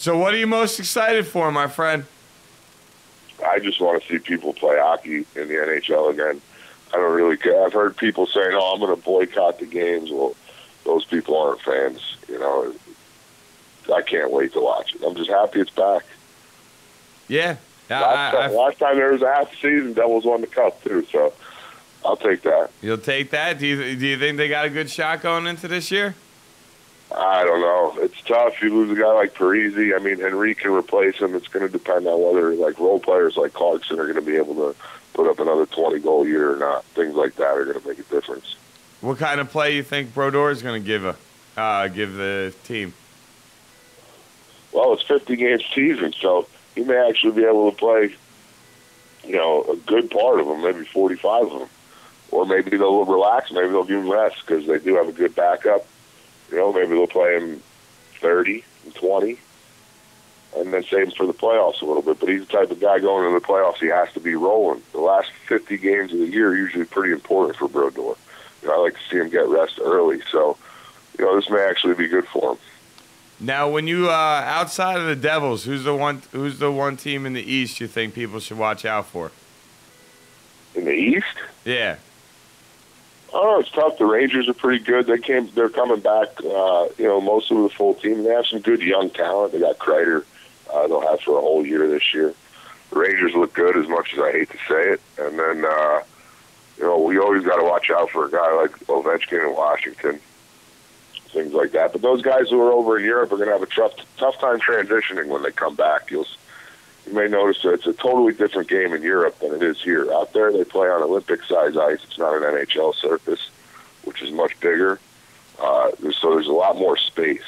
So what are you most excited for, my friend? I just want to see people play hockey in the NHL again. I don't really care. I've heard people saying, "Oh, I'm going to boycott the games." Well, those people aren't fans. You know, I can't wait to watch it. I'm just happy it's back. Yeah. Last time there was a half season, Devils won the cup too. So I'll take that. You'll take that? Do you think they got a good shot going into this year? I don't know. It's tough. You lose a guy like Parisi. I mean, Erich can replace him. It's going to depend on whether, like, role players like Clarkson are going to be able to put up another 20-goal year or not. Things like that are going to make a difference. What kind of play you think Brodeur is going to give the team? Well, it's 50-game season, so he may actually be able to play, you know, a good part of them, maybe 45 of them. Or maybe they'll relax. Maybe they'll give him rest because they do have a good backup. You know, maybe they'll play him 30 and 20 and then save him for the playoffs a little bit. But he's the type of guy going into the playoffs, he has to be rolling. The last 50 games of the year are usually pretty important for Brodeur. You know, I like to see him get rest early. So, you know, this may actually be good for him. Now, when you outside of the Devils, who's the one team in the East you think people should watch out for? In the East? Yeah. Oh, it's tough. The Rangers are pretty good. They're coming back. You know, mostly with a full team. They have some good young talent. They got Kreider. They'll have for a whole year this year. The Rangers look good, as much as I hate to say it. And then, you know, we always got to watch out for a guy like Ovechkin in Washington, things like that. But those guys who are over in Europe are going to have a tough time transitioning when they come back. You may notice that it's a totally different game in Europe than it is here. Out there, they play on Olympic-size ice. It's not an NHL surface, which is much bigger. So there's a lot more space.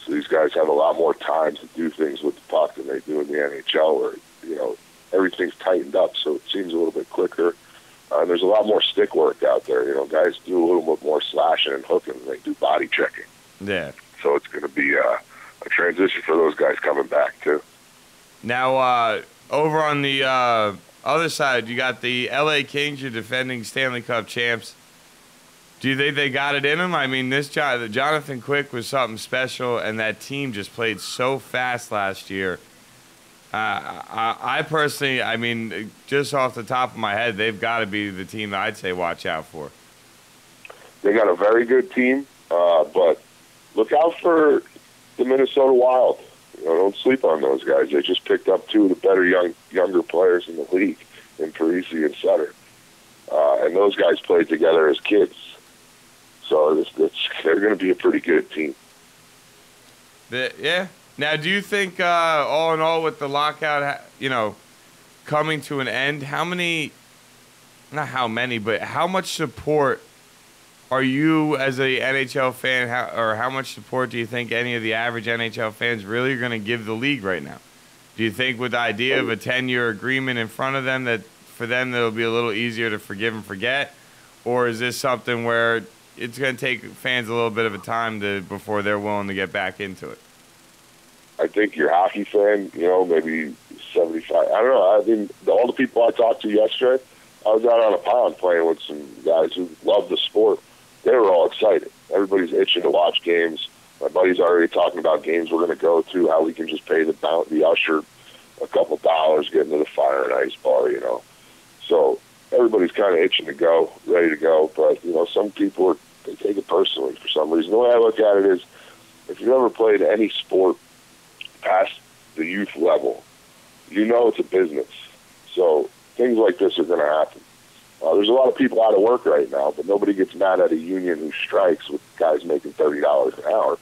So these guys have a lot more time to do things with the puck than they do in the NHL, where, you know, everything's tightened up, so it seems a little bit quicker. And there's a lot more stick work out there. You know, guys do a little bit more slashing and hooking than they do body checking. Yeah. So it's going to be a transition for those guys coming back, too. Now, over on the other side, you got the LA Kings, your defending Stanley Cup champs. Do you think they got it in them? I mean, Jonathan Quick was something special, and that team just played so fast last year. I personally, I mean, just off the top of my head, they've got to be the team that I'd say watch out for. They got a very good team, but look out for the Minnesota Wild. You know, don't sleep on those guys. They just picked up two of the better younger players in the league, in Parisi and Sutter. And those guys played together as kids. So they're going to be a pretty good team. Yeah. Now, do you think, all in all, with the lockout, you know, coming to an end, how much support are you as a NHL fan, or how much support do you think any of the average NHL fans really are going to give the league right now? Do you think with the idea of a 10-year agreement in front of them that for them it'll be a little easier to forgive and forget? Or is this something where it's going to take fans a little bit of a time before they're willing to get back into it? I think your hockey fan, you know, maybe 75. I don't know. I mean, all the people I talked to yesterday, I was out on a pond playing with some guys who love the sport. They were all excited. Everybody's itching to watch games. My buddy's already talking about games we're going to go to, how we can just pay the usher a couple dollars, get into the Fire and Ice bar, you know. So everybody's kind of itching to go, ready to go. But, you know, some people, they take it personally for some reason. The way I look at it is, if you've ever played any sport past the youth level, you know it's a business. So things like this are going to happen. There's a lot of people out of work right now, but nobody gets mad at a union who strikes with guys making $30 an hour.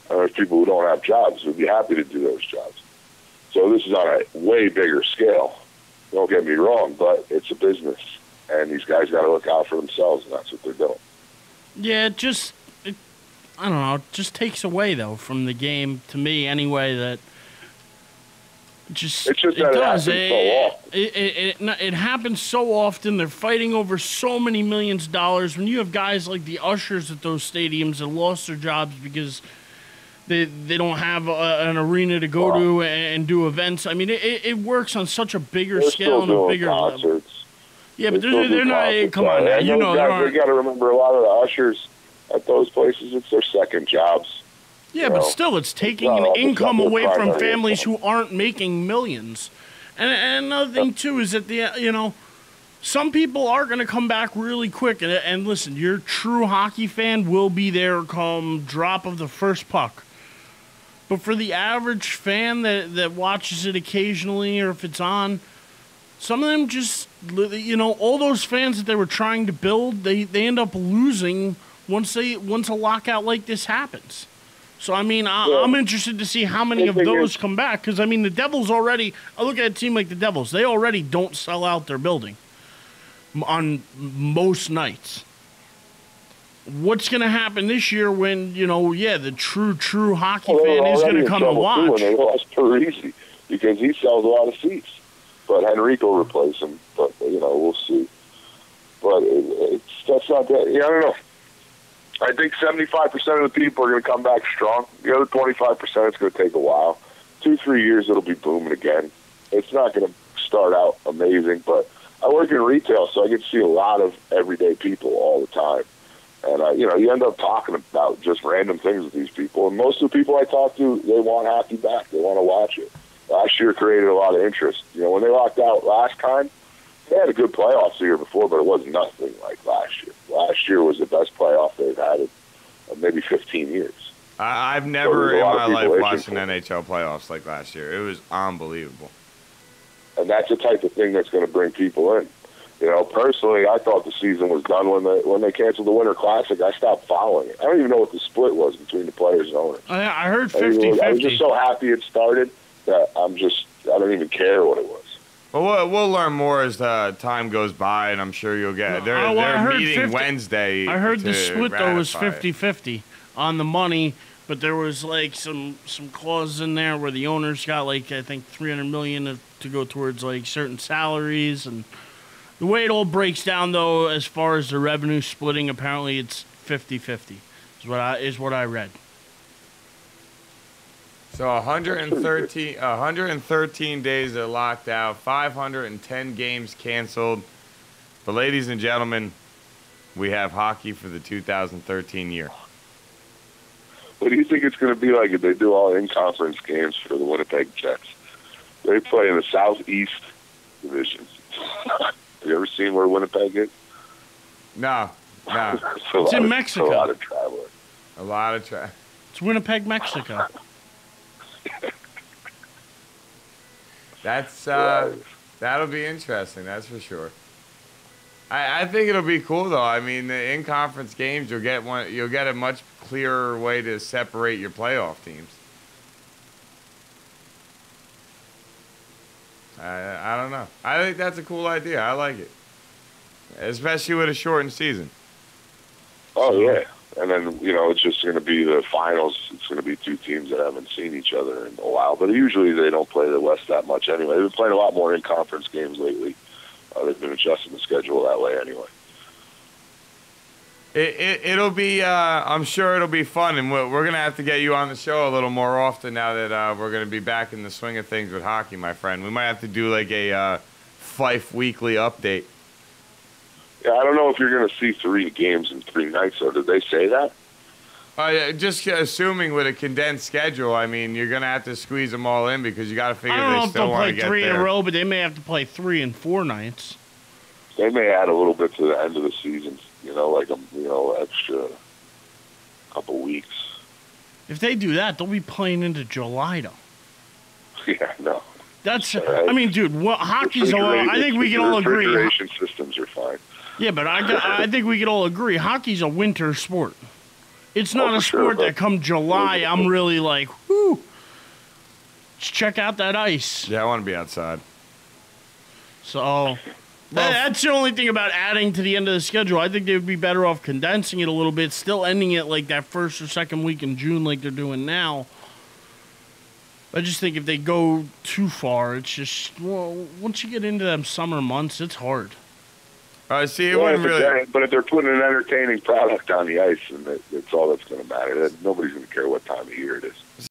And there's people who don't have jobs who'd be happy to do those jobs. So this is on a way bigger scale. Don't get me wrong, but it's a business. And these guys got to look out for themselves, and that's what they're doing. Yeah, I don't know, it just takes away, though, from the game, to me, anyway, that it does. It happens so often. They're fighting over so many millions of dollars. When you have guys like the ushers at those stadiums that lost their jobs because they don't have an arena to go to and do events. I mean, it works on such a bigger scale and a bigger concerts. level. Yeah, but they're not. Come on, now, you got to remember, a lot of the ushers at those places, it's their second jobs. Yeah, but still, it's taking an income away from families who aren't making millions. And another thing, too, is that, some people are going to come back really quick. And listen, your true hockey fan will be there come drop of the first puck. But for the average fan that watches it occasionally or if it's on, some of them just, all those fans that they were trying to build, they end up losing once a lockout like this happens. So, I mean, I'm interested to see how many of those come back. Because, I mean, the Devils already, I look at a team like the Devils, they already don't sell out their building on most nights. What's going to happen this year when, the true hockey fan is going to come and watch? When they lost Parisi because he sells a lot of seats. But Henrik will replace him. But, we'll see. But that's not that. I don't know. I think 75% of the people are going to come back strong. The other 25%, it's going to take a while. 2-3 years, it'll be booming again. It's not going to start out amazing, but I work in retail, so I get to see a lot of everyday people all the time. And, you end up talking about just random things with these people. And most of the people I talk to, they want hockey back. They want to watch it. Last year created a lot of interest. When they locked out last time, they had a good playoffs the year before, but it was nothing like last year. Last year was the best playoff they've had in maybe 15 years. I've never in my life watched an NHL playoffs like last year. It was unbelievable. And that's the type of thing that's going to bring people in. Personally, I thought the season was done when they canceled the Winter Classic. I stopped following it. I don't even know what the split was between the players and owners. I heard 50-50. I was just so happy it started that I don't even care what it was. Well, we'll learn more as time goes by, and I'm sure you'll get. They're meeting Wednesday. I heard the split though was 50-50 on the money, but there was like some clauses in there where the owners got I think $300 million to go towards certain salaries, and the way it all breaks down though, as far as the revenue splitting, apparently it's 50-50 is what I read. So 113 days are locked out, 510 games canceled. But ladies and gentlemen, we have hockey for the 2013 year. What do you think it's going to be like if they do all in-conference games for the Winnipeg Jets? They play in the Southeast Division. Have you ever seen where Winnipeg is? No. It's in Mexico. A lot of traveling. It's Winnipeg, Mexico. That'll be interesting. That's for sure. I think it'll be cool though. I mean, the in-conference games, you'll get a much clearer way to separate your playoff teams. I don't know. I think that's a cool idea. I like it, especially with a shortened season. Oh yeah. And then, it's just going to be the finals. It's going to be two teams that haven't seen each other in a while. But usually they don't play the West that much anyway. They've been playing a lot more in-conference games lately. They've been adjusting the schedule that way anyway. It'll be, I'm sure it'll be fun. And we're going to have to get you on the show a little more often now that we're going to be back in the swing of things with hockey, my friend. We might have to do a Fife weekly update. Yeah, I don't know if you're going to see 3 games in 3 nights, though. Did they say that? Just assuming with a condensed schedule, I mean, you're going to have to squeeze them all in because you got to figure they still want to get there. I don't know if they'll play 3 in a row, but they may have to play 3 and 4 nights. They may add a little bit to the end of the season, extra couple weeks. If they do that, they'll be playing into July, though. Yeah, no. That's, I mean, dude, hockey's all, I think we can all agree. Refrigeration systems are fine. Yeah, but I think we can all agree hockey's a winter sport. It's not a sport that come July, I'm really like, whoo, let's check out that ice. Yeah, I want to be outside. So that's the only thing about adding to the end of the schedule. I think they would be better off condensing it a little bit, still ending it like that first or second week in June like they're doing now. I just think if they go too far, it's just, once you get into them summer months, it's hard. See, it wouldn't really. But if they're putting an entertaining product on the ice, and it's all that's going to matter. Nobody's going to care what time of year it is.